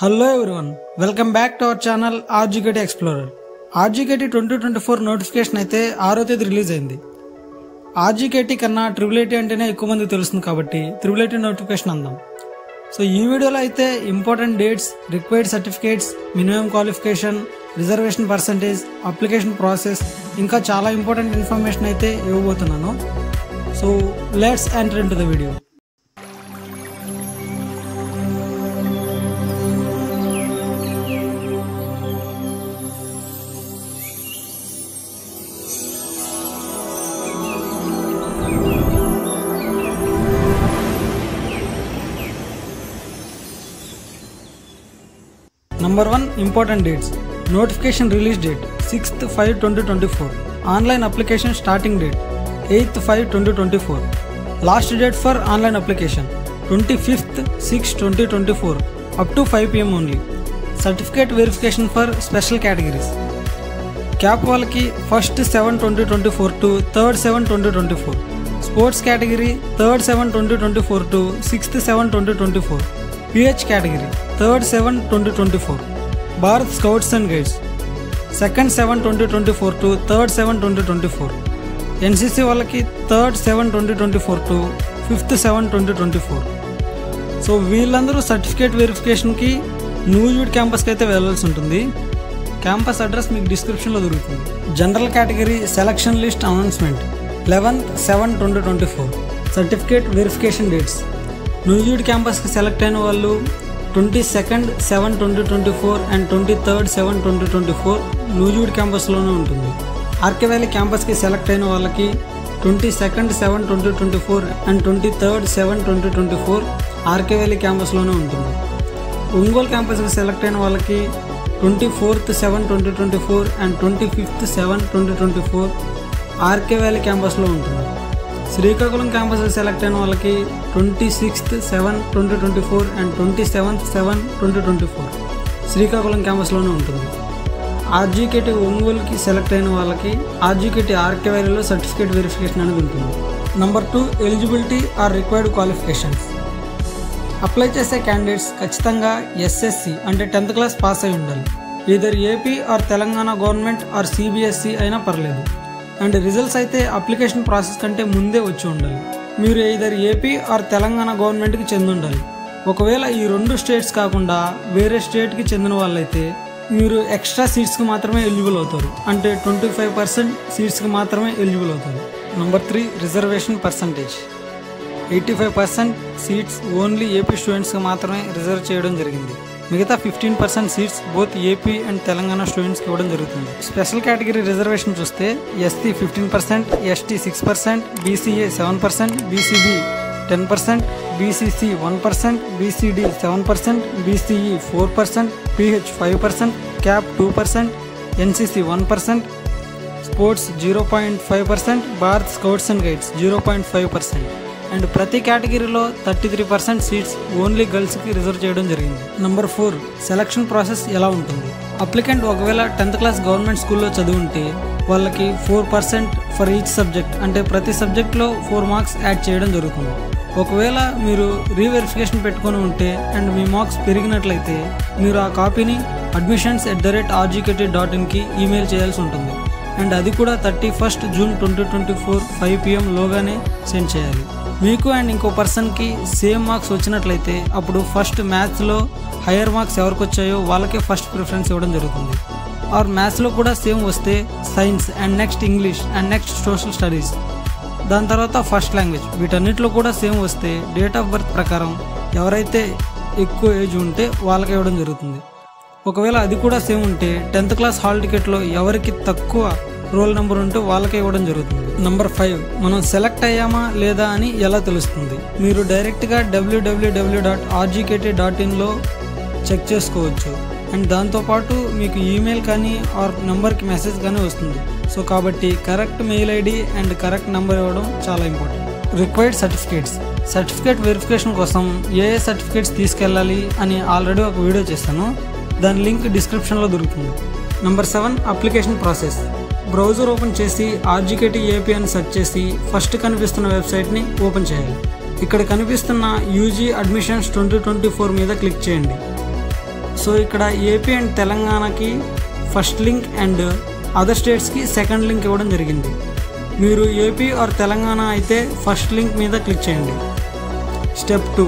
Hello everyone, welcome back to our channel RGKT Explorer. RGKT 2024 notification అయితే 6వ తేదీ release అయింది. RGKT కన్నా ట్రిపుల్ అంటేనే ఎక్కువ మంది తెలుస్తుంది కాబట్టి ట్రిపుల్ నోటిఫికేషన్ అందాం. సో ఈ వీడియోలో అయితే important dates, required certificates, minimum qualification, reservation percentage, application process ఇంకా చాలా ఇంపార్టెంట్ ఇన్ఫర్మేషన్ అయితే ఇవ్వబోతున్నాను. So let's enter into the video. Number 1 important dates. Notification release date 6th 5 2024. Online application starting date 8th 5 2024. Last date for online application 25th 6 2024 up to 5 PM only. Certificate verification for special categories. Cap వాళ్ళకి 1st 7 2024 to 3rd 7 2024. Sports category 3rd 7 2024 to 6th 7 2024. PH category 3rd 7 2024. Bharat Scouts and Guides 2nd 7 2024 to 3rd 7 2024. NCC వాళ్ళకి 3rd 7 2024 to 5th 7 2024. So వీళ్ళందరూ certificate వెరిఫికేషన్కి న్యూజివీడ్ క్యాంపస్కి అయితే వెళ్ళాల్సి ఉంటుంది. Campus address మీకు డిస్క్రిప్షన్లో దొరుకుతుంది. General category selection list announcement 11th 7 2024. Certificate verification dates Nuzvid క్యాంపస్కి సెలెక్ట్ అయిన వాళ్ళు 22nd 7 2024 అండ్ 23rd 7 2024 న్యూజివీడ్ క్యాంపస్లోనే ఉంటుంది. ఆర్కే వ్యాలీ క్యాంపస్కి సెలెక్ట్ అయిన వాళ్ళకి 22nd 7 2024 and 23rd 7 2024 RK valley క్యాంపస్లోనే ఉంటుంది. ఒంగోలు క్యాంపస్కి సెలెక్ట్ అయిన వాళ్ళకి 24th 7 2024 and 25th 7 2024 RK valley క్యాంపస్లో ఉంటుంది. శ్రీకాకుళం క్యాంపస్ సెలెక్ట్ అయిన వాళ్ళకి 26th 7 2024 అండ్ 27th 7 2024 శ్రీకాకుళం క్యాంపస్లోనే ఉంటుంది. ఆర్జీకేటీ ఒంగోలుకి సెలెక్ట్ అయిన వాళ్ళకి ఆర్జీకేటీ ఆర్కే వ్యాలీలో సర్టిఫికేట్ వెరిఫికేషన్ అనేది ఉంటుంది. Number 2 eligibility or required qualifications. Apply చేసే క్యాండిడేట్స్ ఖచ్చితంగా ఎస్ఎస్సి అంటే 10th క్లాస్ పాస్ అయి ఉండాలి. Either AP or Telangana government or CBSE అయినా పర్లేదు. అండ్ రిజల్ట్స్ అయితే అప్లికేషన్ ప్రాసెస్ కంటే ముందే వచ్చి ఉండాలి. మీరు ఈదర్ ఏపీ ఆర్ తెలంగాణ గవర్నమెంట్కి చెంది ఉండాలి. ఒకవేళ ఈ 2 స్టేట్స్ కాకుండా వేరే స్టేట్కి చెందిన వాళ్ళైతే మీరు ఎక్స్ట్రా సీట్స్కి మాత్రమే ఎలిజిబుల్ అవుతారు. అంటే 25% సీట్స్కి మాత్రమే ఎలిజిబుల్ అవుతారు. Number 3 reservation percentage 85% seats only AP స్టూడెంట్స్కి మాత్రమే రిజర్వ్ చేయడం జరిగింది. మిగతా 15% seats both AP and Telangana స్టూడెంట్స్కి ఇవ్వడం జరుగుతుంది. స్పెషల్ కేటగిరీ రిజర్వేషన్ చూస్తే ST 15%, ST 6%, BCA 7%, BCB 10%, BCC 1%, BCD 7%, BCE 4%, PH 5%, CAP 2%, NCC 1%, sports 0.5%, Bharat scouts and guides 0.5%. And ప్రతి కేటగిరీలో 33% సీట్స్ ఓన్లీ గర్ల్స్కి రిజర్వ్ చేయడం జరిగింది. నెంబర్ 4 సెలక్షన్ ప్రాసెస్ ఎలా ఉంటుంది. అప్లికెంట్ ఒకవేళ 10th క్లాస్ గవర్నమెంట్ స్కూల్లో చదివి ఉంటే వాళ్ళకి 4% ఫర్ ఈచ్ సబ్జెక్ట్ అంటే ప్రతి సబ్జెక్ట్లో 4 మార్క్స్ యాడ్ చేయడం జరుగుతుంది. ఒకవేళ మీరు రీవెరిఫికేషన్ పెట్టుకొని ఉంటే అండ్ మీ మార్క్స్ పెరిగినట్లయితే మీరు ఆ కాపీని admissions@rgkt.in ఈమెయిల్ చేయాల్సి ఉంటుంది. అండ్ అది కూడా 31st June 2024 5 PM లోగానే సెండ్ చేయాలి. మీకు అండ్ ఇంకో పర్సన్కి సేమ్ మార్క్స్ వచ్చినట్లయితే అప్పుడు ఫస్ట్ మ్యాథ్స్లో హయ్యర్ మార్క్స్ ఎవరికి వచ్చాయో వాళ్ళకే ఫస్ట్ ప్రిఫరెన్స్ ఇవ్వడం జరుగుతుంది. ఆర్ మ్యాథ్స్లో కూడా సేమ్ వస్తే science and next English and next social studies, దాని తర్వాత ఫస్ట్ లాంగ్వేజ్, వీటన్నిటిలో కూడా సేమ్ వస్తే డేట్ ఆఫ్ బర్త్ ప్రకారం ఎవరైతే ఎక్కువ ఏజ్ ఉంటే వాళ్ళకి ఇవ్వడం జరుగుతుంది. ఒకవేళ అది కూడా సేమ్ ఉంటే 10th క్లాస్ హాల్ టికెట్లో ఎవరికి తక్కువ రోల్ నెంబర్ ఉంటే వాళ్ళకే ఇవ్వడం జరుగుతుంది. నెంబర్ 5 మనం సెలెక్ట్ అయ్యామా లేదా అని ఎలా తెలుస్తుంది. మీరు డైరెక్ట్గా www.rgkt.in చెక్ చేసుకోవచ్చు. అండ్ దాంతోపాటు మీకు ఈమెయిల్ కానీ ఆర్ నెంబర్కి మెసేజ్ కానీ వస్తుంది. సో కాబట్టి correct mail ID and correct number ఇవ్వడం చాలా important. Required certificates. Certificate verification కోసం ఏ సర్టిఫికేట్స్ తీసుకెళ్ళాలి అని ఆల్రెడీ ఒక వీడియో చేశాను, దాని లింక్ డిస్క్రిప్షన్లో దొరుకుతుంది. Number 7 application process. Browser open చేసి RGKT ఏపీ అని సెర్చ్ చేసి ఫస్ట్ కనిపిస్తున్న వెబ్సైట్ని ఓపెన్ చేయాలి. ఇక్కడ కనిపిస్తున్న యూజీ అడ్మిషన్స్ 2024 మీద క్లిక్ చేయండి. సో ఇక్కడ ఏపీ అండ్ తెలంగాణకి ఫస్ట్ లింక్ అండ్ అదర్ స్టేట్స్కి సెకండ్ లింక్ ఇవ్వడం జరిగింది. మీరు ఏపీ ఆర్ తెలంగాణ అయితే ఫస్ట్ లింక్ మీద క్లిక్ చేయండి. స్టెప్ 2,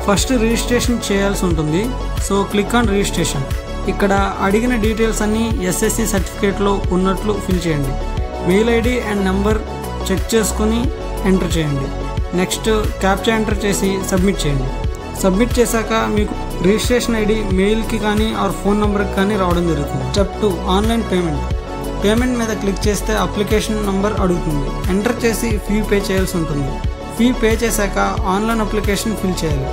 ఫస్ట్ రిజిస్ట్రేషన్ చేయాల్సి ఉంటుంది. So click on registration. ఇక్కడ అడిగిన డీటెయిల్స్ అన్నీ ఎస్ఎస్సి సర్టిఫికేట్లో ఉన్నట్లు ఫిల్ చేయండి. Mail ID and number check చేసుకొని ఎంటర్ చేయండి. నెక్స్ట్ క్యాప్చా ఎంటర్ చేసి సబ్మిట్ చేయండి. సబ్మిట్ చేశాక మీకు రిజిస్ట్రేషన్ ఐడి మెయిల్కి కానీ ఆర్ ఫోన్ నెంబర్కి కానీ రావడం జరుగుతుంది. స్టెప్ 2, ఆన్లైన్ పేమెంట్ మీద క్లిక్ చేస్తే అప్లికేషన్ నెంబర్ అడుగుతుంది. ఎంటర్ చేసి ఫీ పే చేయాల్సి ఉంటుంది. ఫీ పే చేశాక ఆన్లైన్ అప్లికేషన్ ఫిల్ చేయాలి.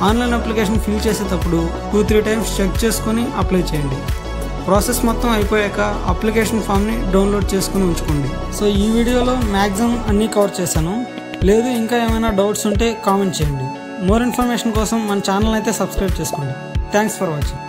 ఆన్లైన్ అప్లికేషన్ ఫిల్ చేసేటప్పుడు 2-3 టైమ్స్ చెక్ చేసుకొని అప్లై చేయండి. ప్రాసెస్ మొత్తం అయిపోయాక అప్లికేషన్ ఫామ్ని డౌన్లోడ్ చేసుకుని ఉంచుకోండి. సో ఈ వీడియోలో మ్యాక్సిమం అన్నీ కవర్ చేశాను. లేదు ఇంకా ఏమైనా డౌట్స్ ఉంటే కామెంట్ చేయండి. మోర్ ఇన్ఫర్మేషన్ కోసం మన ఛానల్ అయితే సబ్స్క్రైబ్ చేసుకోండి. Thanks for watching.